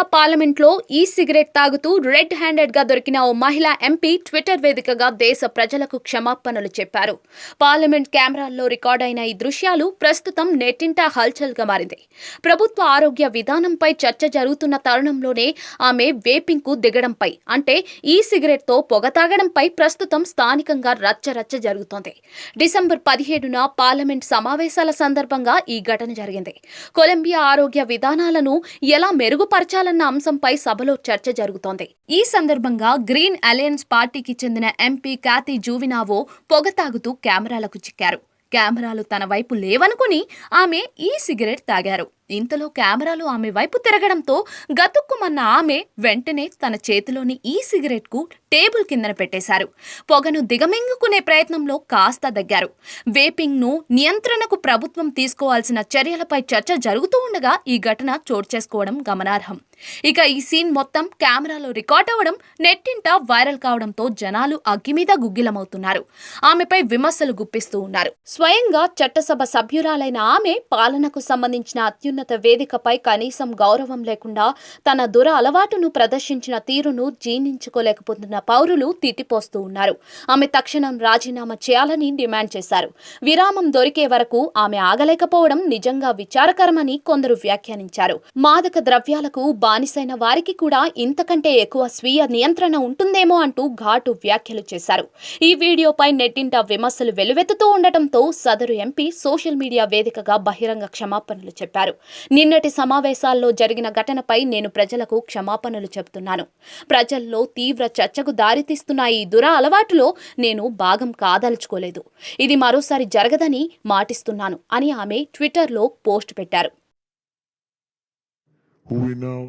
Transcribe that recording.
Colombia పార్లమెంట్లో ఈ cigarette తాగుతూ రెడ్ హ్యాండెడ్ గా దొరికిన ఓ మహిళా ఎంపీ ట్విట్టర్ వేదికగా దేశ ప్రజలకు క్షమాపణలు చెప్పారు. పార్లమెంట్ కెమెరాల్లో రికార్డైన ఈ దృశ్యాలు ప్రస్తుతం నెట్టింట హల్చల్ గా మారింది. ప్రభుత్వ ఆరోగ్య విధానంపై చర్చ జరుగుతున్న తరుణంలోనే ఆమె వేపింగ్ కు దిగడంపై అంటే ఈ సిగరెట్ తో పొగ తాగడంపై ప్రస్తుతం స్థానికంగా రచ్చరచ్చ జరుగుతోంది. డిసెంబర్ 17న పార్లమెంట్ సమావేశాల సందర్భంగా ఈ ఘటన జరిగింది. కొలంబియా ఆరోగ్య విధానాలను ఎలా మెరుగుపరచాలన్న అంశంపై సభలో చర్చ జరుగుతోంది. ఈ సందర్భంగా గ్రీన్ అలయన్స్ పార్టీకి చెందిన ఎంపీ కాథీ జూవినావో పొగ తాగుతూ కెమెరాలకు చిక్కారు. కెమెరాలు తన వైపు లేవనుకుని ఆమె ఈ సిగరెట్ తాగారు. ఇంతలో కెమెరాలు ఆమె వైపు తిరగడంతో గతుక్కుమన్న ఆమె వెంటనే తన చేతిలోని ఈ సిగరెట్ కు టేబుల్ కిందన పెట్టేశారు. పొగను దిగమింగుకునే ప్రయత్నంలో కాస్త దగ్గారు. వేపింగ్ ను నియంత్రణకు ప్రభుత్వం తీసుకోవాల్సిన చర్యలపై చర్చ జరుగుతూ ఉండగా ఈ ఘటన చోటు చేసుకోవడం గమనార్హం. ఇక ఈ సీన్ మొత్తం కెమెరాలో రికార్డ్ అవ్వడం నెట్టింట వైరల్ కావడంతో జనాలు అగ్గి మీద గుగ్గిలమవుతున్నారు. ఆమెపై విమర్శలు గుప్పిస్తూ ఉన్నారు. స్వయంగా చట్టసభ సభ్యురాలైన ఆమె పాలనకు సంబంధించిన అత్యున్నత వేదికపై కనీసం గౌరవం లేకుండా తన దుర అలవాటును ప్రదర్శించిన తీరును జీర్ణించుకోలేకపోతున్న పౌరులు తిట్టిపోస్తూ ఉన్నారు. ఆమె తక్షణం రాజీనామా చేయాలని డిమాండ్ చేశారు. విరామం దొరికే వరకు ఆమె ఆగలేకపోవడం నిజంగా విచారకరమని కొందరు వ్యాఖ్యానించారు. మాదక ద్రవ్యాలకు బానిసైన వారికి కూడా ఇంతకంటే ఎక్కువ స్వీయ నియంత్రణ ఉంటుందేమో అంటూ ఘాటు వ్యాఖ్యలు చేశారు. ఈ వీడియోపై నెట్టింట విమర్శలు వెల్లువెత్తుతూ ఉండటంతో సదరు ఎంపీ సోషల్ మీడియా వేదికగా బహిరంగ క్షమాపణలు చెప్పారు. నిన్నటి సమావేశాల్లో జరిగిన ఘటనపై నేను ప్రజలకు క్షమాపణలు చెబుతున్నాను. ప్రజల్లో తీవ్ర చర్చకు దారితీస్తున్న ఈ దుర అలవాటులో నేను భాగం కాదలుచుకోలేదు. ఇది మరోసారి జరగదని మాటిస్తున్నాను అని ఆమె ట్విట్టర్లో పోస్ట్ పెట్టారు. Who we know